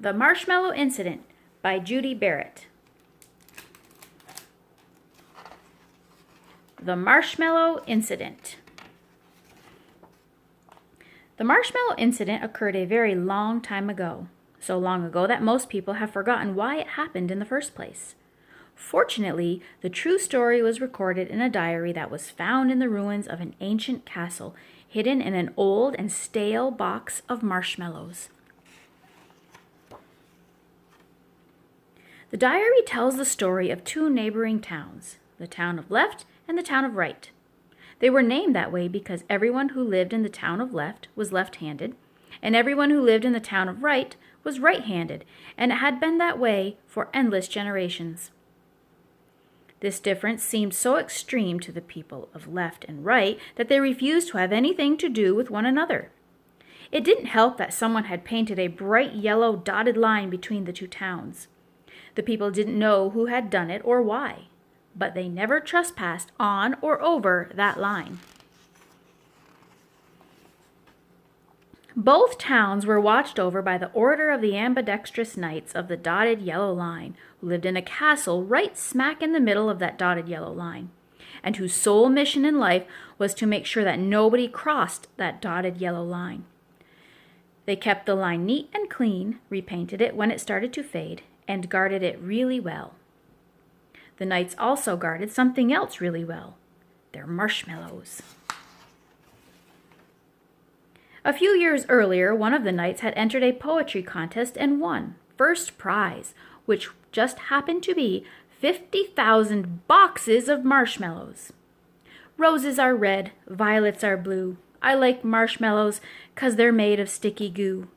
The Marshmallow Incident by Judi Barrett. The Marshmallow Incident. The Marshmallow Incident occurred a very long time ago, so long ago that most people have forgotten why it happened in the first place. Fortunately, the true story was recorded in a diary that was found in the ruins of an ancient castle, hidden in an old and stale box of marshmallows. The diary tells the story of two neighboring towns, the town of Left and the town of Right. They were named that way because everyone who lived in the town of Left was left-handed, and everyone who lived in the town of Right was right-handed, and it had been that way for endless generations. This difference seemed so extreme to the people of Left and Right that they refused to have anything to do with one another. It didn't help that someone had painted a bright yellow dotted line between the two towns. The people didn't know who had done it or why, but they never trespassed on or over that line. Both towns were watched over by the order of the ambidextrous knights of the dotted yellow line, who lived in a castle right smack in the middle of that dotted yellow line, and whose sole mission in life was to make sure that nobody crossed that dotted yellow line. They kept the line neat and clean, repainted it when it started to fade, and guarded it really well. The knights also guarded something else really well, their marshmallows. A few years earlier, one of the knights had entered a poetry contest and won first prize, which just happened to be 50,000 boxes of marshmallows. Roses are red, violets are blue. I like marshmallows 'cause they're made of sticky goo.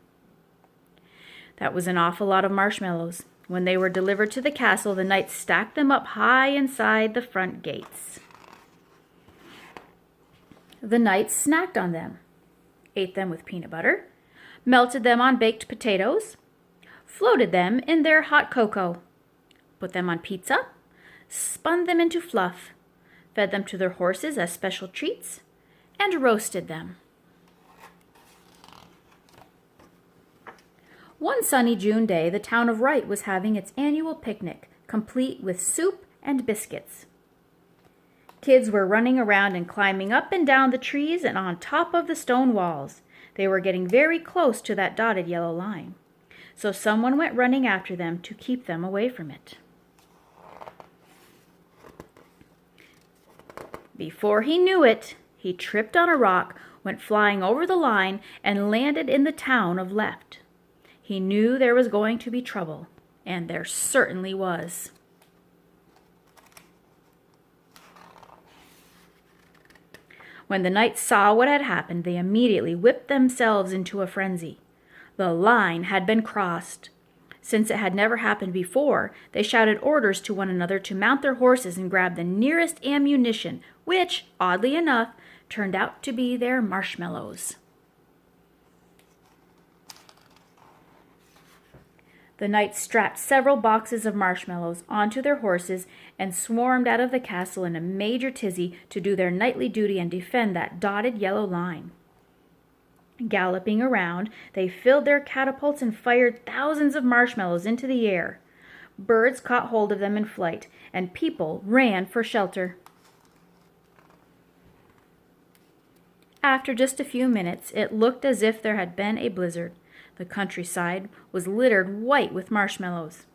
That was an awful lot of marshmallows. When they were delivered to the castle, the knights stacked them up high inside the front gates. The knights snacked on them, ate them with peanut butter, melted them on baked potatoes, floated them in their hot cocoa, put them on pizza, spun them into fluff, fed them to their horses as special treats, and roasted them. One sunny June day, the town of Right was having its annual picnic, complete with soup and biscuits. Kids were running around and climbing up and down the trees and on top of the stone walls. They were getting very close to that dotted yellow line, so someone went running after them to keep them away from it. Before he knew it, he tripped on a rock, went flying over the line, and landed in the town of Left. He knew there was going to be trouble, and there certainly was. When the knights saw what had happened, they immediately whipped themselves into a frenzy. The line had been crossed. Since it had never happened before, they shouted orders to one another to mount their horses and grab the nearest ammunition, which, oddly enough, turned out to be their marshmallows. The knights strapped several boxes of marshmallows onto their horses and swarmed out of the castle in a major tizzy to do their knightly duty and defend that dotted yellow line. Galloping around, they filled their catapults and fired thousands of marshmallows into the air. Birds caught hold of them in flight, and people ran for shelter. After just a few minutes, it looked as if there had been a blizzard. The countryside was littered white with marshmallows.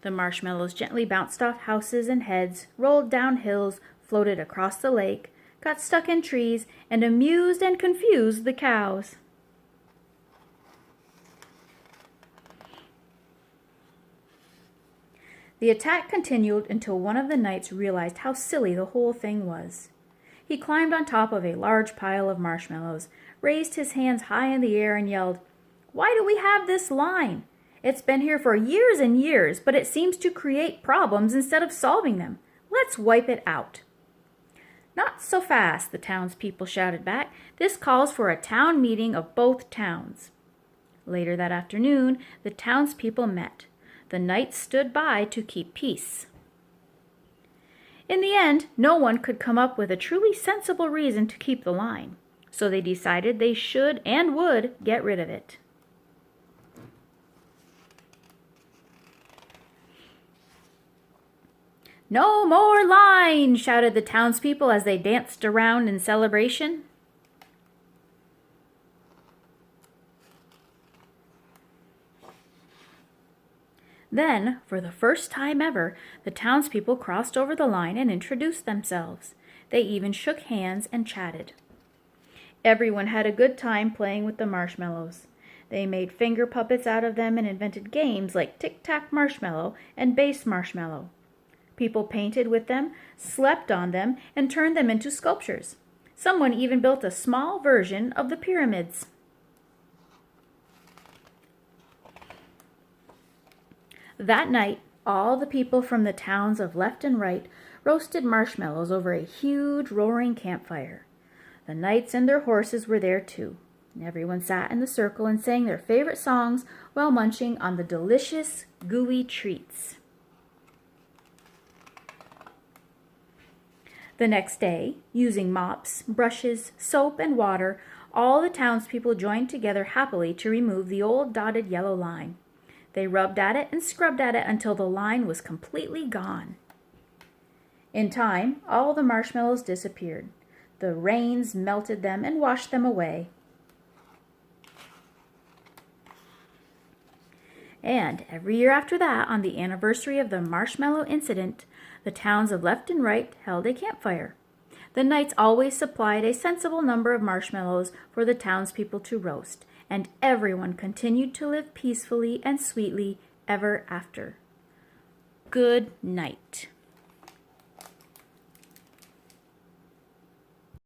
The marshmallows gently bounced off houses and heads, rolled down hills, floated across the lake, got stuck in trees, and amused and confused the cows. The attack continued until one of the knights realized how silly the whole thing was. He climbed on top of a large pile of marshmallows, raised his hands high in the air, and yelled, "Why do we have this line? It's been here for years and years, but it seems to create problems instead of solving them. Let's wipe it out." "Not so fast," the townspeople shouted back. "This calls for a town meeting of both towns." Later that afternoon, the townspeople met. The knights stood by to keep peace. In the end, no one could come up with a truly sensible reason to keep the line, so they decided they should and would get rid of it. "No more line!" shouted the townspeople as they danced around in celebration. Then, for the first time ever, the townspeople crossed over the line and introduced themselves. They even shook hands and chatted. Everyone had a good time playing with the marshmallows. They made finger puppets out of them and invented games like tic-tac marshmallow and base marshmallow. People painted with them, slept on them, and turned them into sculptures. Someone even built a small version of the pyramids. That night, all the people from the towns of Left and Right roasted marshmallows over a huge roaring campfire. The knights and their horses were there too. Everyone sat in the circle and sang their favorite songs while munching on the delicious, gooey treats. The next day, using mops, brushes, soap, and water, all the townspeople joined together happily to remove the old dotted yellow line. They rubbed at it and scrubbed at it until the line was completely gone. In time, all the marshmallows disappeared. The rains melted them and washed them away. And every year after that, on the anniversary of the marshmallow incident, the towns of Left and Right held a campfire. The knights always supplied a sensible number of marshmallows for the townspeople to roast, and everyone continued to live peacefully and sweetly ever after. Good night.